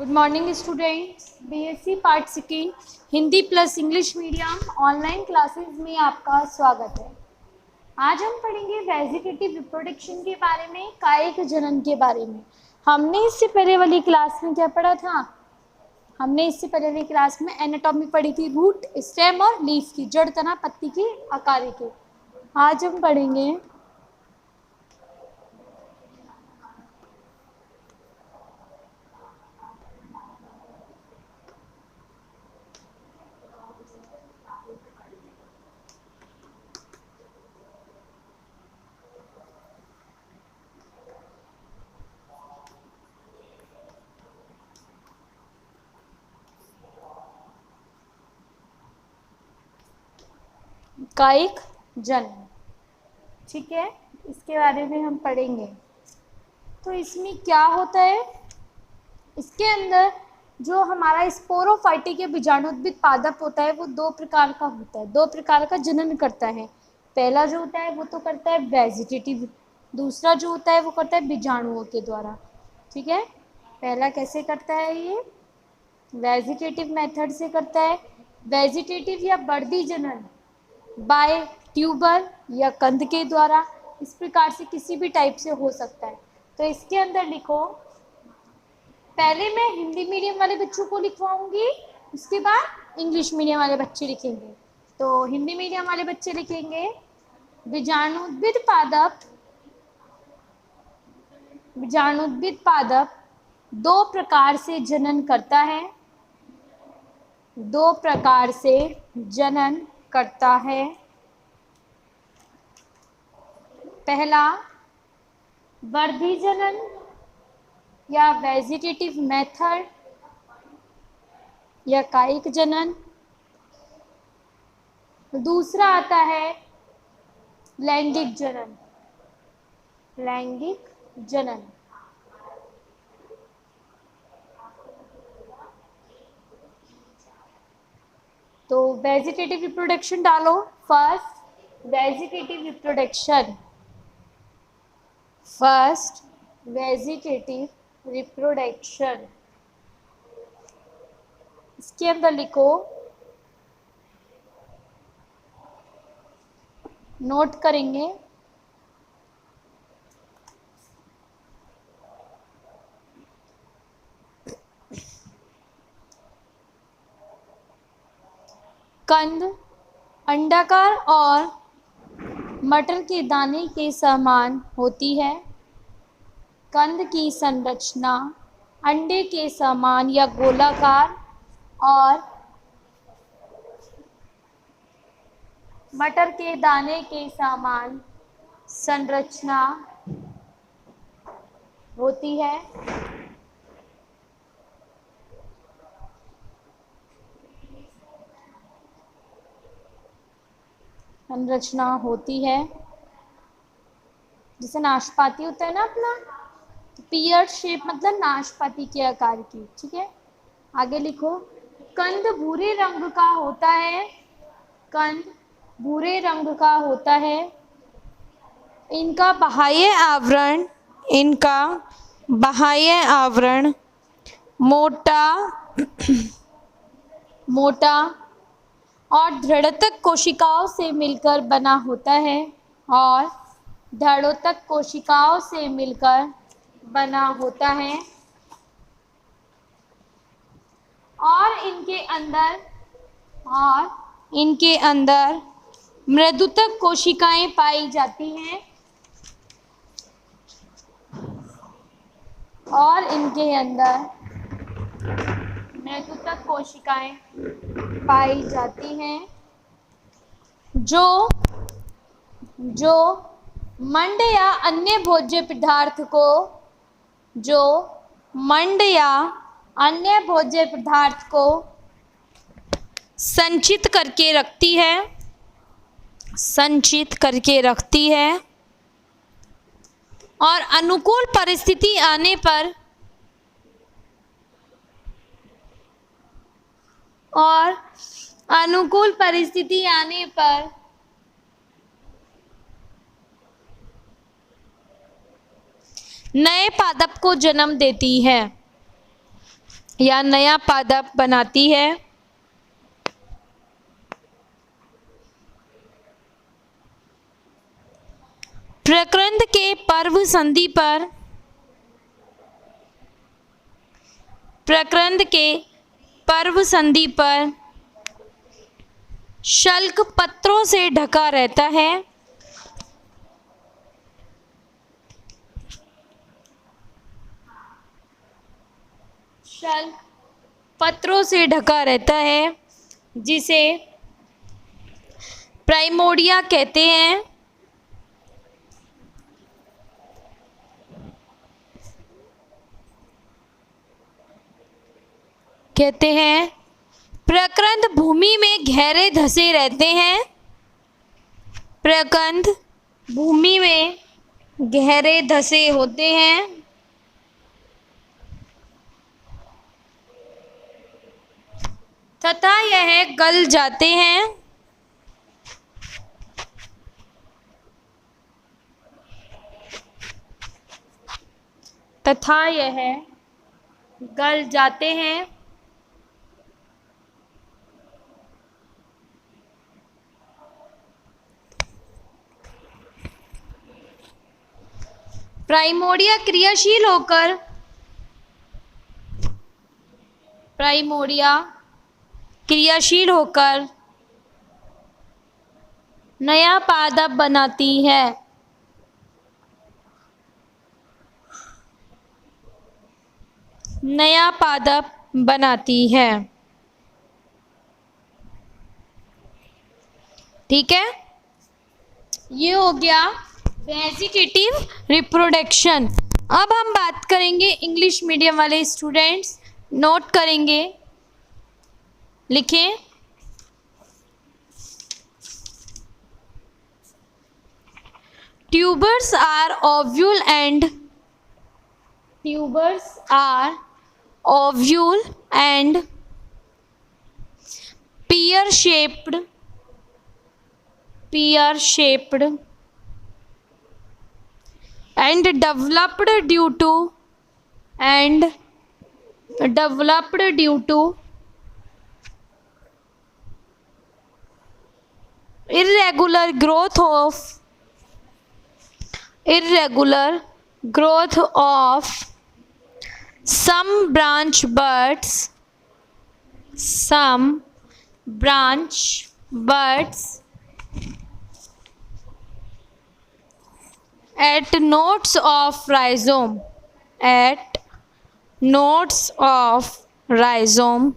Good morning students. BSc part second Hindi plus English medium online classes में आपका स्वागत है। आज हम पढ़ेंगे वेजिटेटिव रिप्रोडक्शन के बारे में, कायिक जनन के बारे में। हमने इससे पहले वाली क्लास में क्या पढ़ा था? हमने इससे पहले वाली क्लास में एनाटॉमी पढ़ी थी, रूट, स्टेम और लीफ की, जड़, तना, पत्ती की, आकार की। आज हम पढ़ेंगे कायिक जनन। ठीक है, इसके बारे में हम पढ़ेंगे। तो इसमें क्या होता है? इसके अंदर जो हमारा स्पोरोफाइटिक या बीजाणुउद्भिद पादप होता है वो दो प्रकार का होता है, दो प्रकार का जनन करता है। पहला जो होता है वो तो करता है वेजिटेटिव, दूसरा जो होता है वो करता है बीजाणुओं के द्वारा। ठीक है, पहला कैसे करता है? ये वेजिटेटिव मेथड से करता है। वेजिटेटिव या बढ़ती जनन बाय ट्यूबर या कंद के द्वारा, इस प्रकार से किसी भी टाइप से हो सकता है। तो इसके अंदर लिखो, पहले मैं हिंदी मीडियम वाले बच्चों को लिखवाऊंगी, उसके बाद इंग्लिश मीडियम वाले बच्चे लिखेंगे। तो हिंदी मीडियम वाले बच्चे लिखेंगे बीजाणुउद्भिद पादप, बीजाणुउद्भिद पादप दो प्रकार से जनन करता है, दो प्रकार से जनन करता है। पहला वर्धी जनन या वेजिटेटिव मेथड या कायिक जनन, दूसरा आता है लैंगिक जनन, लैंगिक जनन। तो वेजिटेटिव रिप्रोडक्शन डालो। First vegetative reproduction, first vegetative reproduction, इसके अंदर लिखो, नोट करेंगे, कंद अंडाकार और मटर के दाने के समान होती है। कंद की संरचना अंडे के समान या गोलाकार और मटर के दाने के समान संरचना होती है। संरचना होती है जैसे नाशपाती होता है ना अपना, तो पियर शेप मतलब नाशपाती के आकार की। ठीक है, आगे लिखो, कंद भूरे रंग का होता है, कंद भूरे रंग का होता है। इनका बाह्य आवरण, इनका बाह्य आवरण मोटा मोटा और दृढ़तक कोशिकाओं से मिलकर बना होता है, और दृढ़तक कोशिकाओं से मिलकर बना होता है। और इनके अंदर मृदुतक कोशिकाएं पाई जाती हैं, और इनके अंदर मृदुतक कोशिकाएं पाई जाती हैं जो मंड या अन्य भोज्य पदार्थ को, जो मंड या अन्य भोज्य पदार्थ को संचित करके रखती है, संचित करके रखती है, और अनुकूल परिस्थिति आने पर नए पादप को जन्म देती है। या नया पादप बनाती है। प्रकृंद के पर्व संधि पर, प्रकृंद के पर्व संधि पर शल्क पत्रों से ढका रहता है। शल्क पत्रों से ढका रहता है जिसे प्राइमोर्डिया कहते हैं। प्रकृंद भूमि में गहरे धसे रहते हैं। प्रकृंद भूमि में गहरे धसे होते हैं तथा यह गल जाते हैं। तथा यह गल जाते हैं। प्राइमोर्डिया क्रियाशील होकर, प्राइमोर्डिया क्रियाशील होकर नया पादप बनाती है। नया पादप बनाती है। ठीक है, ये हो गया वेजिटेटिव रिप्रोडक्शन। अब हम बात करेंगे इंग्लिश मीडियम वाले स्टूडेंट्स, नोट करेंगे, लिखें। Tubers are ovule and pear shaped and developed due to irregular growth of some branch buds at nodes of rhizome,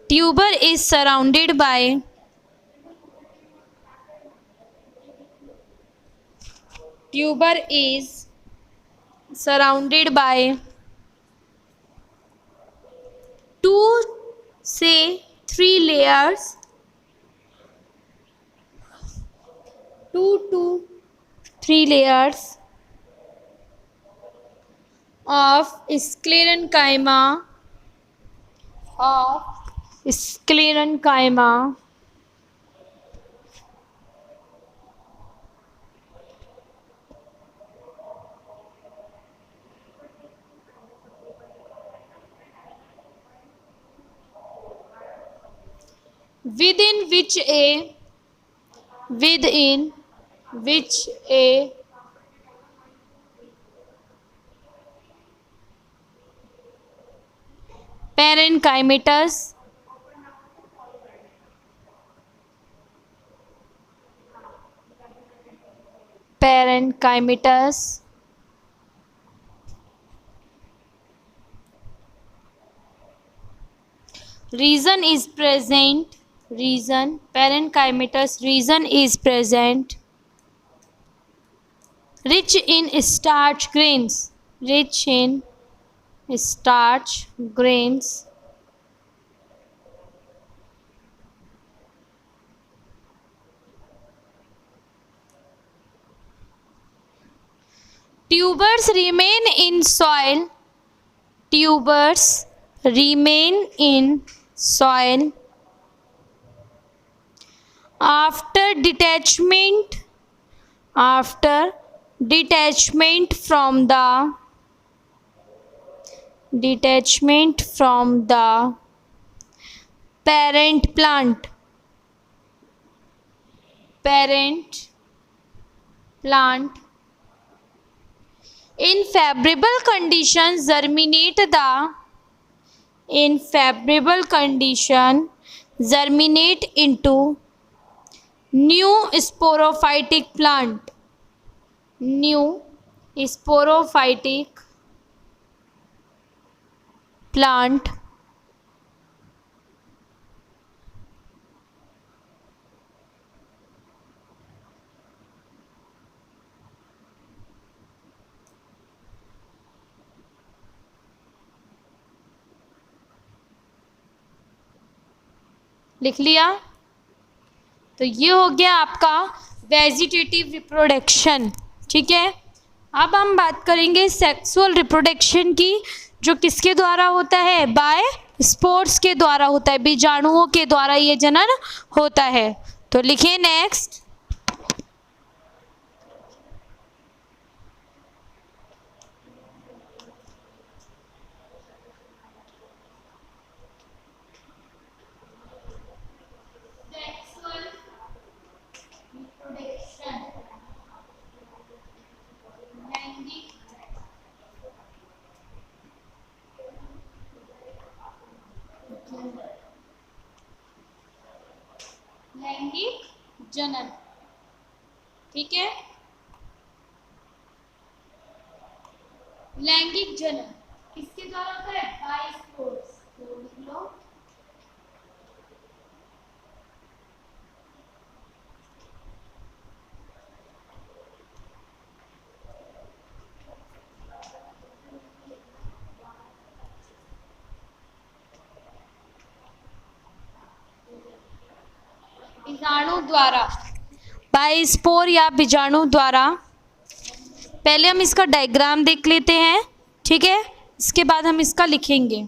Tuber is surrounded by two to three layers of sclerenchyma within which a parenchymatous region is present, parenchymatous region is present, rich in starch grains, Tubers remain in soil after detachment detachment from the parent plant in favorable conditions germinate into new sporophytic plant लिख लिया। तो ये हो गया आपका vegetative reproduction. ठीक है, अब हम बात करेंगे सेक्सुअल रिप्रोडक्शन की, जो किसके द्वारा होता है? बाय स्पोर्स के द्वारा होता है, बीजाणुओं के द्वारा ये जनन होता है। तो लिखिए नेक्स्ट। लैंगिक जनन। ठीक है, लैंगिक जनन किसके द्वारा होता है? By spores. तो लिख लो बीजाणु द्वारा, बाय स्पोर या बीजाणु द्वारा। पहले हम इसका डायग्राम देख लेते हैं, ठीक है, इसके बाद हम इसका लिखेंगे।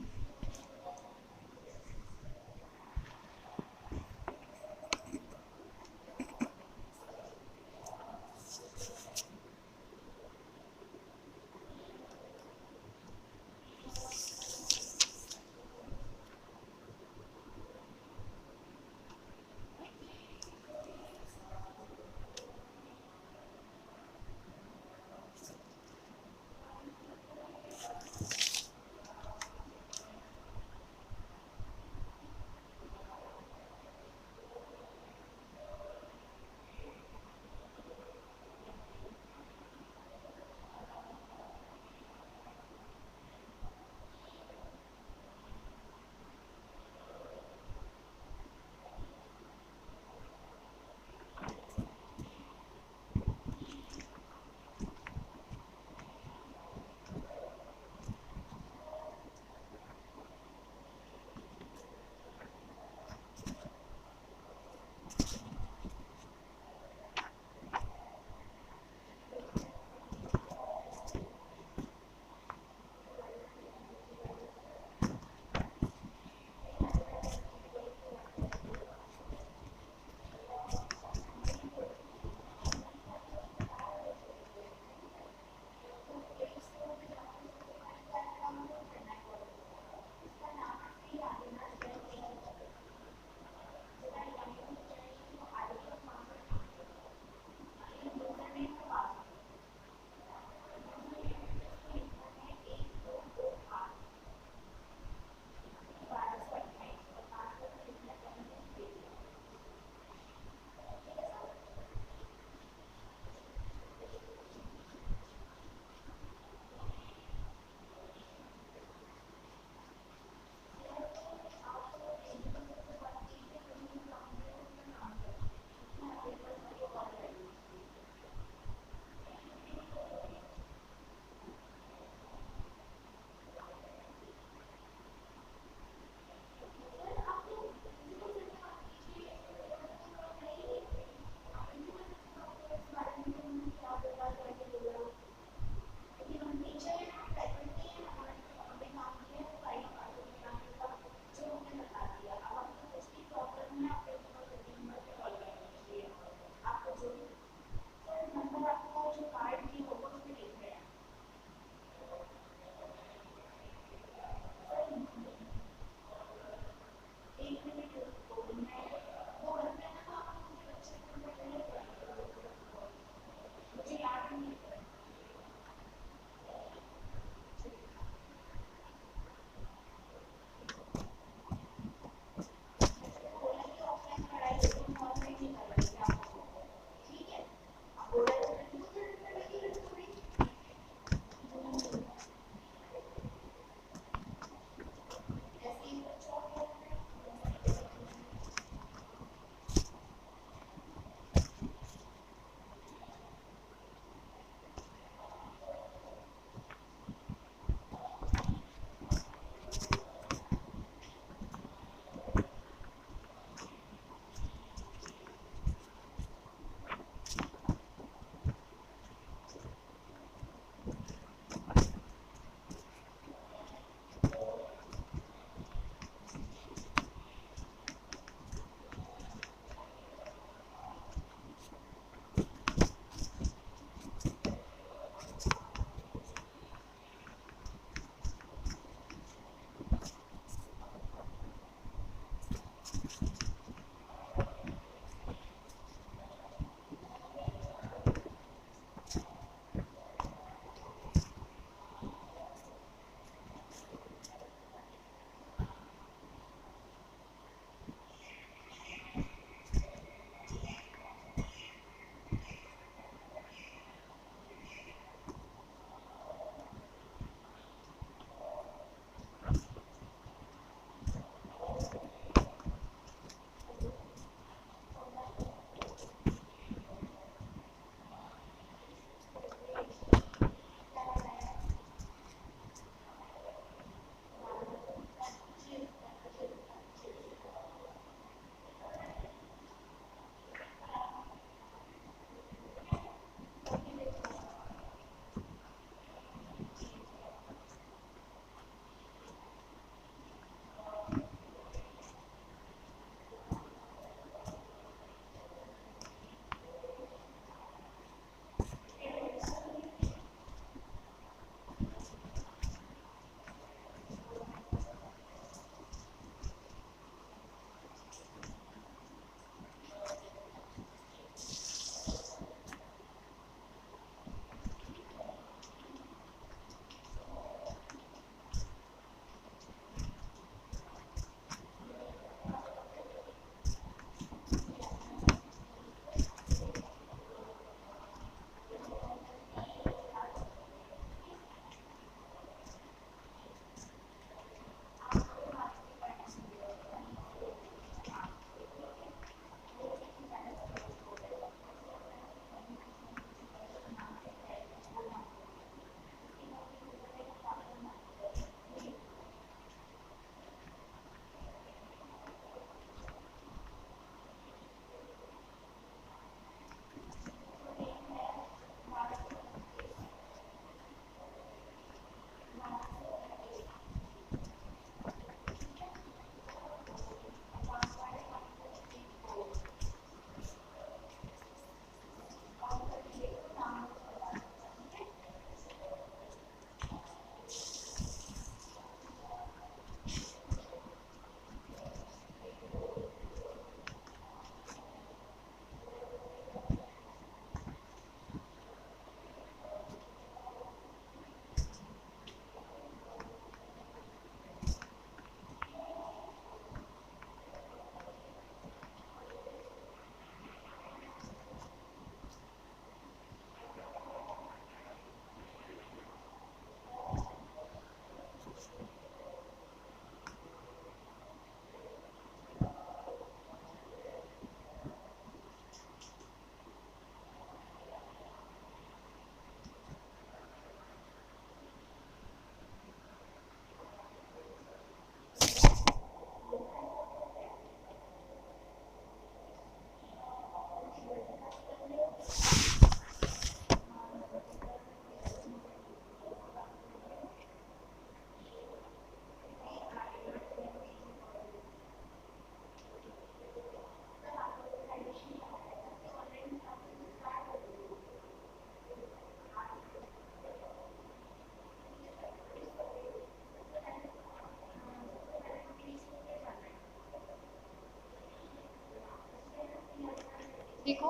देखो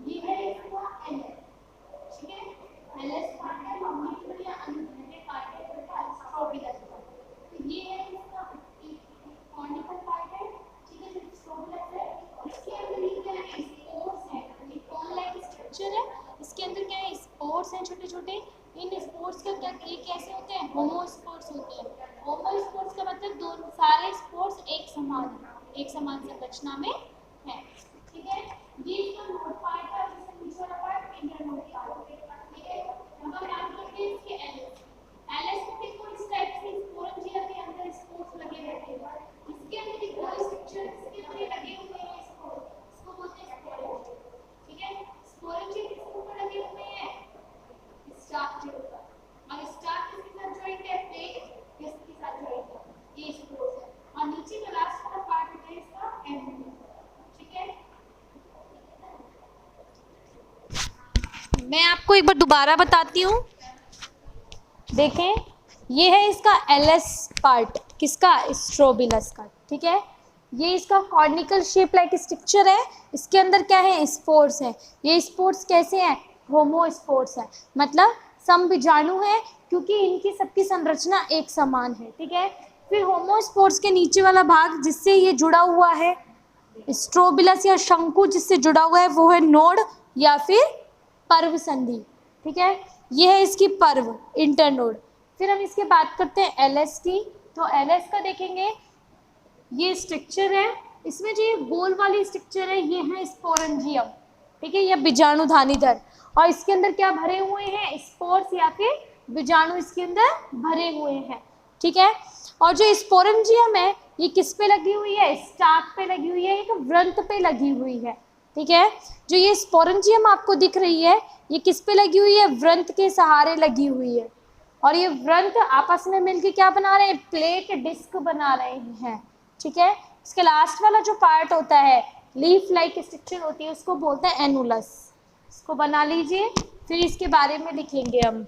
ये है इसका एलएस, ठीक है। एलएस पार्ट है मॉलिक्यूलर या अनरिलेटेड पार्ट है स्ट्रोबिलस का। तो ये है इसका कॉनिकल पार्ट है, ठीक है, जो स्ट्रोबिलस है। इसके अंदर ये क्या है, स्पोर्स है, ये कॉन लाइक स्ट्रक्चर है। इसके अंदर क्या है, स्पोर्स हैं छोटे छोटे। इन स्पोर्स का क्या, ये कैसे होते हैं, होमोस्पोर्स होते हैं। होमोस्पोर्स का मतलब दोनों सारे स्पोर्स एक समान संरचना में है, ठीक है। ये इसका नोड पार्ट है, जिससे नीचे वाला पार्ट इंटरनोड पार्ट, ठीक है। अब हम बात करते हैं इसके एलएस। एलएस में देखो इस टाइप से स्पोरेंजिया के अंदर स्पोर्स लगे रहते हैं। इसके अंदर एक और स्ट्रक्चर इसके अंदर लगे हुए हैं स्पोर्स, इसको बोलते हैं स्पोरेंजिया, ठीक है। स्पोरेंजिया किसके ऊपर लगे हुए हैं, स्टार्च के ऊपर। और स्टार्च किसके साथ जॉइंट है, प्लेट किसके साथ जॉइंट है, ये स्पोर्स है। और नीचे का लास्ट वाला पार्ट है इसका एंड, ठीक है। मैं आपको एक बार दोबारा बताती हूँ, देखें ये है इसका एलएस पार्ट, किसका, स्ट्रोबिलस का, ठीक है। ये इसका कॉर्निकल शेप लाइक स्ट्रक्चर है। इसके अंदर क्या है, स्पोर्स है। ये स्पोर्स कैसे हैं, होमोस्पोर्स है, मतलब समबीजाणु है, क्योंकि इनकी सबकी संरचना एक समान है, ठीक है। फिर होमोस्पोर्स के नीचे वाला भाग जिससे ये जुड़ा हुआ है, स्ट्रोबिलस या शंकु जिससे जुड़ा हुआ है, वो है नोड या फिर पर्व संधि, ठीक है। ये है इसकी पर्व, इंटरनोड। फिर हम इसके बात करते हैं एलएस की। तो एलएस का देखेंगे, ये स्ट्रक्चर है। इसमें जो ये गोल वाली स्ट्रक्चर है, ये है स्पोरेंजियम, ठीक है, या बीजाणुधानी दर। और इसके अंदर क्या भरे हुए हैं, स्पोर्स या फिर बीजाणु इसके अंदर भरे हुए हैं, ठीक है। और जो स्पोरेंजियम है, ये किस पे लगी हुई है, स्टार्क पे लगी हुई है, एक व्रंत पे लगी हुई है, ठीक है। जो ये स्पोरेंजियम आपको दिख रही है, ये किस पे लगी हुई है, व्रंत के सहारे लगी हुई है। और ये व्रंत आपस में मिलके क्या बना रहे हैं, प्लेट डिस्क बना रहे हैं, ठीक है। इसके लास्ट वाला जो पार्ट होता है, लीफ लाइक स्ट्रक्चर होती है, उसको बोलते हैं एनुलस। इसको बना लीजिए, फिर इसके बारे में लिखेंगे हम।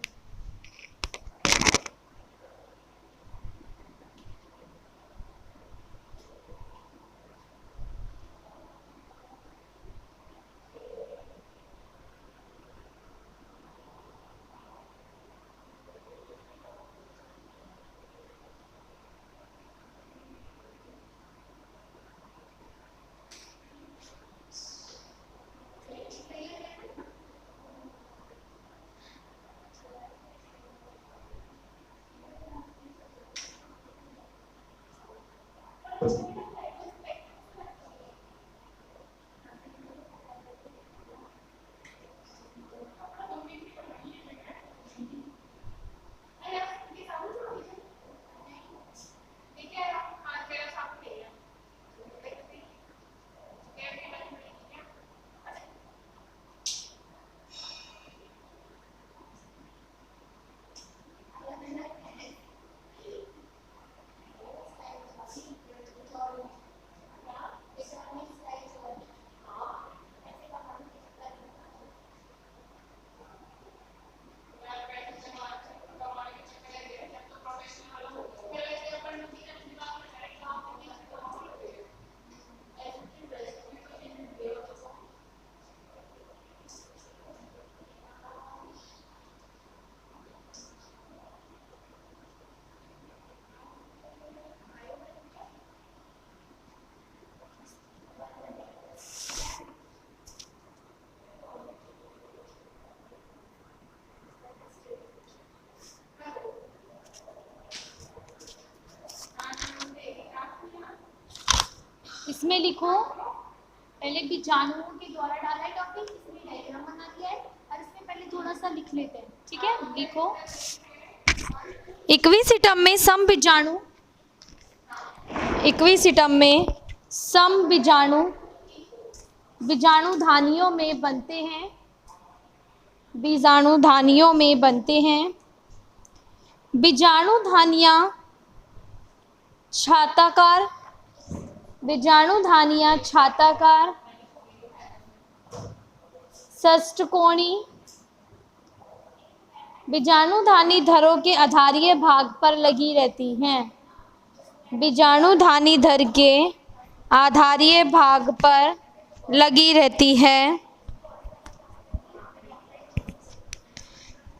इसमें लिखो, पहले बीजाणुओं के द्वारा डाला है टॉपिक, इसमें डायग्राम बना दिया है, और इसमें पहले थोड़ा सा लिख लेते हैं, ठीक है। लिखो, इक्विसिटम में सम बीजाणु, इक्विसिटम में सम बीजाणु बीजाणुधानियों में बनते हैं, बीजाणुधानियों में बनते हैं। बीजाणुधानियाँ छाताकार, बीजाणुधानियाँ छाताकार, षष्ठकोणी, बीजाणुधानी धरों के आधारीय भाग पर लगी रहती हैं। बीजाणुधानी धर के आधारीय भाग पर लगी रहती है।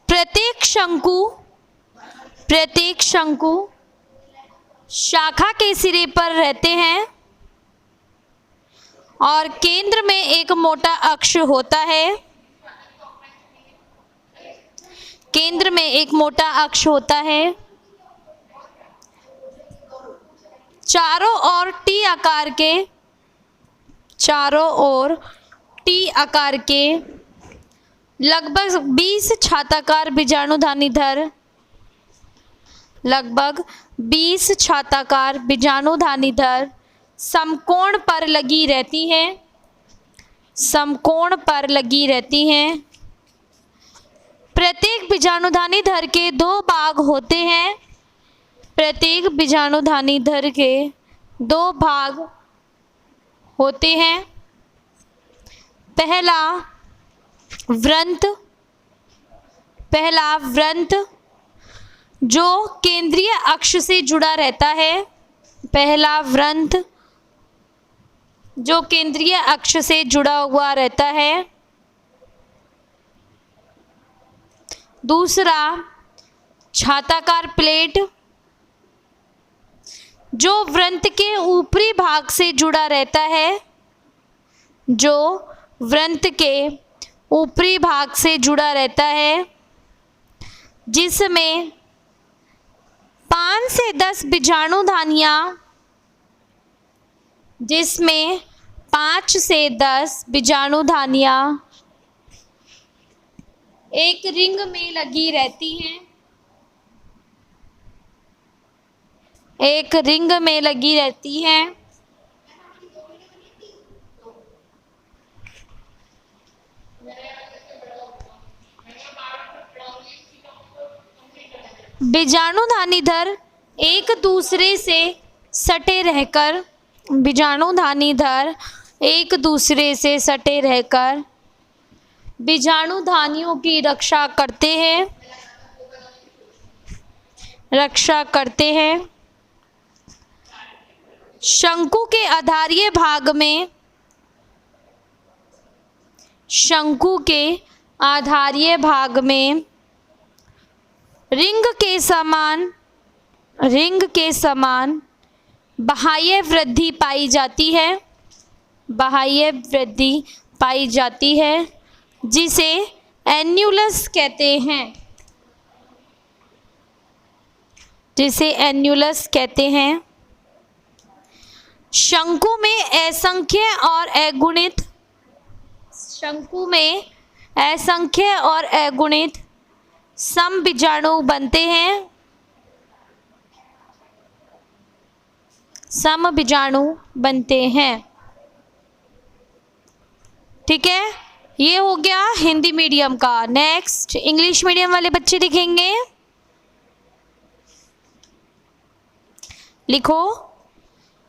प्रत्येक शंकु शाखा के सिरे पर रहते हैं और केंद्र में एक मोटा अक्ष होता है। केंद्र में एक मोटा अक्ष होता है। चारों ओर टी आकार के लगभग 20 छाताकार बीजाणुधानीधर समकोण पर लगी रहती हैं। प्रत्येक बीजाणुधानीधर के 2 भाग होते हैं। प्रत्येक बीजाणुधानीधर के 2 भाग होते हैं। पहला व्रंत जो केंद्रीय अक्ष से जुड़ा रहता है। पहला व्रंत जो केंद्रीय अक्ष से जुड़ा हुआ रहता है। दूसरा छाताकार प्लेट जो व्रंत के ऊपरी भाग से जुड़ा रहता है। जो व्रंत के ऊपरी भाग से जुड़ा रहता है, जिसमें 5 से 10 बीजाणुधानियां एक रिंग में लगी रहती हैं। बीजाणुधानीधर एक दूसरे से सटे रहकर बीजाणुधानियों की रक्षा करते हैं। शंकु के आधारीय भाग में रिंग के समान बाह्य वृद्धि पाई जाती है जिसे एन्युलस कहते हैं। शंकु में असंख्य और अगुणित समबीजाणु बनते हैं। ठीक है, ये हो गया हिंदी मीडियम का। नेक्स्ट इंग्लिश मीडियम वाले बच्चे लिखेंगे। लिखो,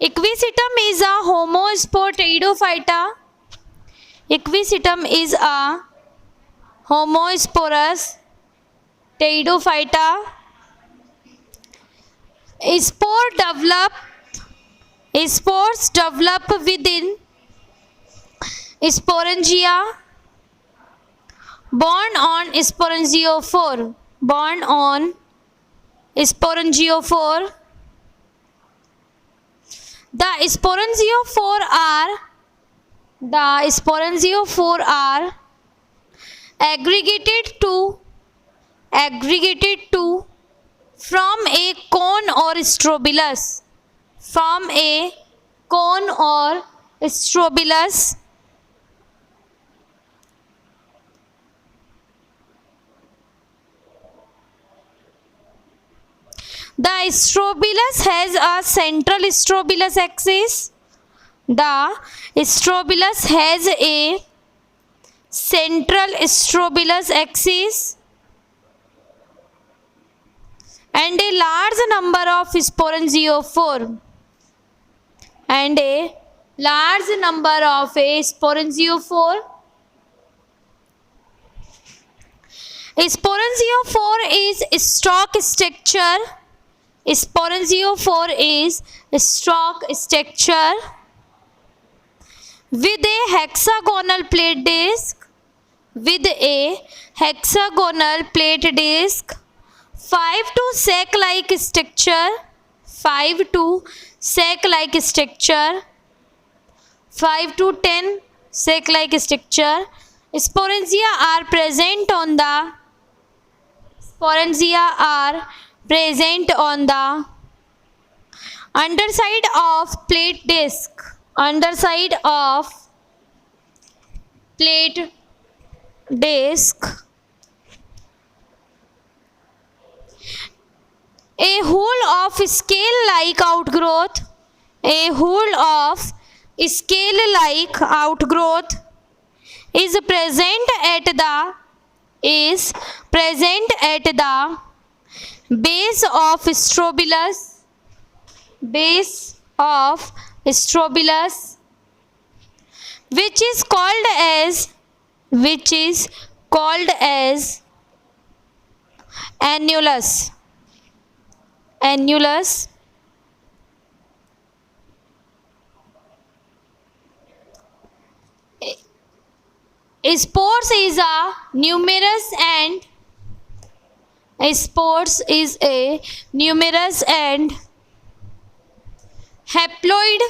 equisetum is a homosporous pteridophyte. Equisetum is a homosporous pteridophyta. Spores develop within sporangia. Born on sporangiophore. The sporangiophore are aggregated to from a cone or strobilus. The strobilus has a central strobilus axis. The strobilus has a central strobilus axis and a large number of sporangiophore. Sporangiophore is stalk structure. with a hexagonal plate disc, with a hexagonal plate disc, 5 to sac-like structure, 5 to sac-like structure, 5 to 10 sac-like structure. Sporangia are present on the, sporangia are present on the underside of plate disc, underside of plate disc. A hole of scale-like outgrowth, a hole of scale-like outgrowth is present at the, is present at the base of strobilus, base of strobilus, which is called as, which is called as annulus, annulus. Spores is a numerous and, spores is a numerous and haploid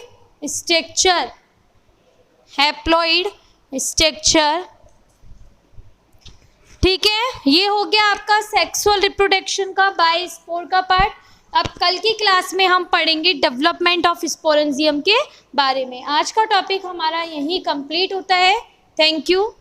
structure, haploid structure. ठीक है, ये हो गया आपका sexual reproduction का bye spore का part. अब कल की क्लास में हम पढ़ेंगे डेवलपमेंट ऑफ स्पोरेंजियम के बारे में। आज का टॉपिक हमारा यहीं कंप्लीट होता है। Thank you.